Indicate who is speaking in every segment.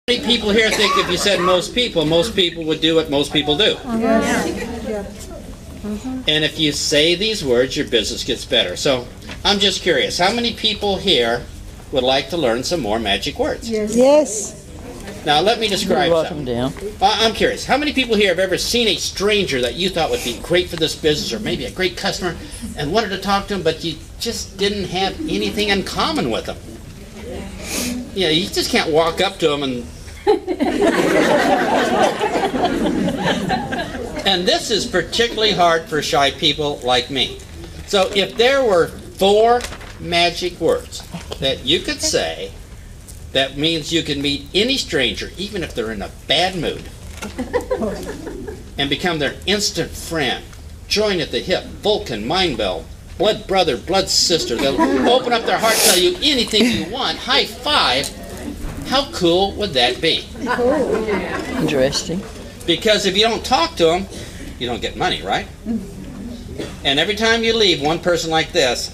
Speaker 1: Many people here think if you said most people would do what most people do. And if you say these words, your business gets better. So I'm just curious, how many people here would like to learn some more magic words?
Speaker 2: Yes.
Speaker 1: Now let me describe something. I'm curious, how many people here have ever seen a stranger that you thought would be great for this business, or maybe a great customer, and wanted to talk to him, but you just didn't have anything in common with them? Yeah, you just can't walk up to them and... And this is particularly hard for shy people like me. So if there were 4 magic words that you could say, that means you can meet any stranger, even if they're in a bad mood, and become their instant friend, join at the hip, Vulcan, mind meld, blood brother, blood sister. They'll open up their heart, tell you anything you want, high five. How cool would that be?
Speaker 2: Interesting.
Speaker 1: Because if you don't talk to them, you don't get money, right? And every time you leave one person like this,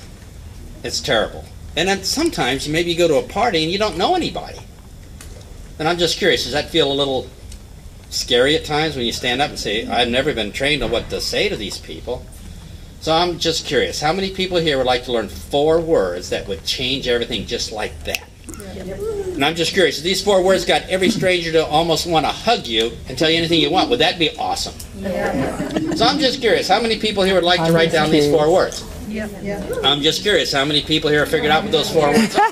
Speaker 1: it's terrible. And then sometimes maybe you go to a party and you don't know anybody. And I'm just curious, does that feel a little scary at times when you stand up and say, I've never been trained on what to say to these people? So I'm just curious, how many people here would like to learn 4 words that would change everything just like that? And I'm just curious, if these 4 words got every stranger to almost want to hug you and tell you anything you want, would that be awesome? So I'm just curious, how many people here would like to write down these 4 words? I'm just curious, how many people here have figured out what those 4 words are?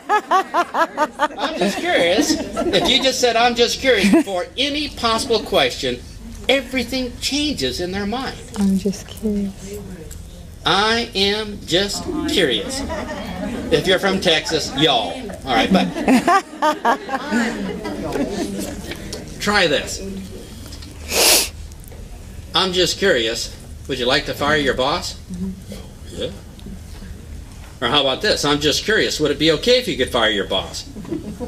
Speaker 1: I'm just curious, if you just said, I'm just curious, before any possible question, everything changes in their mind.
Speaker 2: I'm just curious.
Speaker 1: I am just curious. If you're from Texas, y'all. All right, but try this. I'm just curious. Would you like to fire your boss? Yeah. Or how about this? I'm just curious. Would it be okay if you could fire your boss?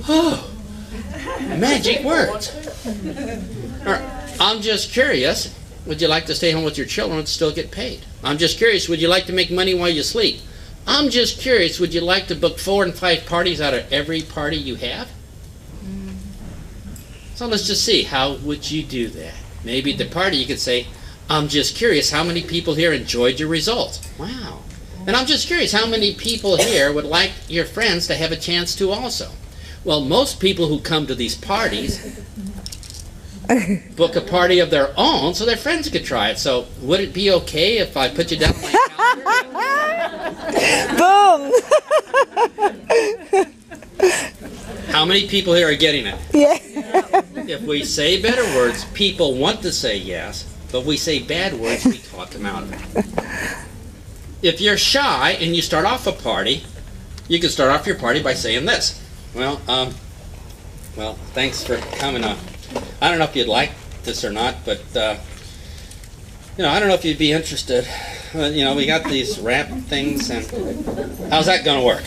Speaker 1: Oh, magic words. Or I'm just curious. Would you like to stay home with your children and still get paid? I'm just curious. Would you like to make money while you sleep? I'm just curious, would you like to book 4 and 5 parties out of every party you have? So let's just see, how would you do that? Maybe at the party you could say, I'm just curious, how many people here enjoyed your results? Wow. And I'm just curious, how many people here would like your friends to have a chance to also? Well, most people who come to these parties book a party of their own so their friends could try it. So would it be okay if I put you down on my calendar?
Speaker 2: Boom!
Speaker 1: How many people here are getting it?
Speaker 2: Yeah.
Speaker 1: If we say better words, people want to say yes, but we say bad words, we talk them out of it. If you're shy and you start off a party, you can start off your party by saying this. Well, thanks for coming on. I don't know if you'd like this or not, but I don't know if you'd be interested. We got these wrap things, and how's that going to work?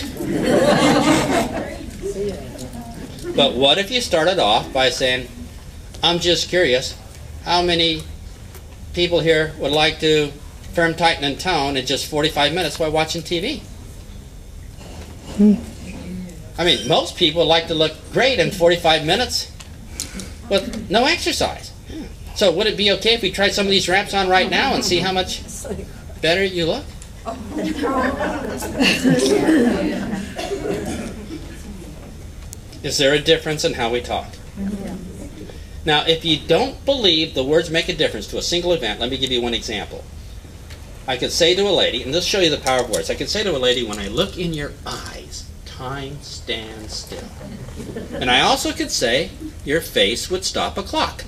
Speaker 1: But what if you started off by saying, I'm just curious, how many people here would like to firm, tighten, and tone in just 45 minutes while watching TV? I mean, most people like to look great in 45 minutes with no exercise. So would it be okay if we tried some of these wraps on right now and see how much better you look? Is there a difference in how we talk? Now, if you don't believe the words make a difference to a single event, let me give you one example. I could say to a lady, and this will show you the power of words, I could say to a lady, when I look in your eyes, time stands still. And I also could say, your face would stop a clock.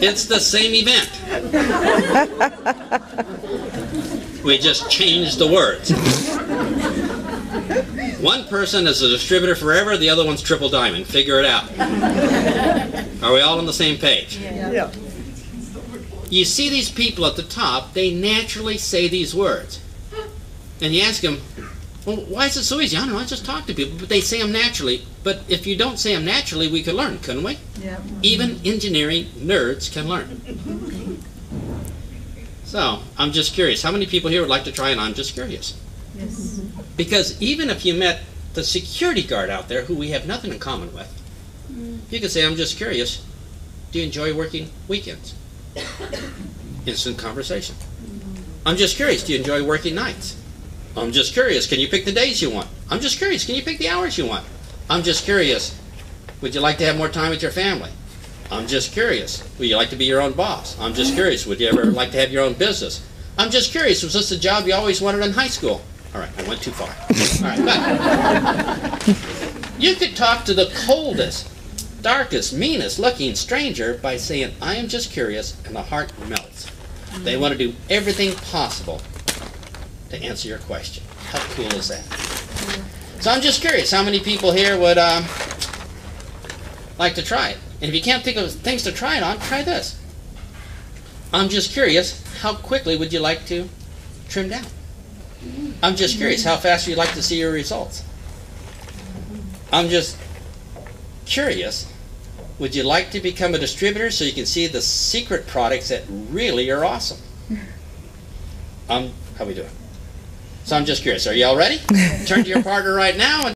Speaker 1: It's the same event. We just changed the words. One person is a distributor forever, the other one's triple diamond. Figure it out. Are we all on the same page?
Speaker 2: Yeah.
Speaker 1: You see these people at the top, they naturally say these words. And you ask them, well, why is it so easy? I don't know, I just talk to people, but they say them naturally. But if you don't say them naturally, we could learn, couldn't we?
Speaker 3: Yeah.
Speaker 1: Even engineering nerds can learn. So, I'm just curious. How many people here would like to try an I'm just curious?
Speaker 3: Yes.
Speaker 1: Because even if you met the security guard out there who we have nothing in common with, you could say, I'm just curious, do you enjoy working weekends? Instant conversation. I'm just curious, do you enjoy working nights? I'm just curious, can you pick the days you want? I'm just curious, can you pick the hours you want? I'm just curious, would you like to have more time with your family? I'm just curious, would you like to be your own boss? I'm just curious, would you ever like to have your own business? I'm just curious, was this the job you always wanted in high school? All right, I went too far. All right, but you could talk to the coldest, darkest, meanest looking stranger by saying, I am just curious, and the heart melts. They want to do everything possible to answer your question. How cool is that? So I'm just curious, how many people here would like to try it? And if you can't think of things to try it on, try this. I'm just curious, how quickly would you like to trim down? I'm just curious, how fast would you like to see your results? I'm just curious, would you like to become a distributor so you can see the secret products that really are awesome? How we doing? So I'm just curious. Are you all ready? Turn to your partner right now and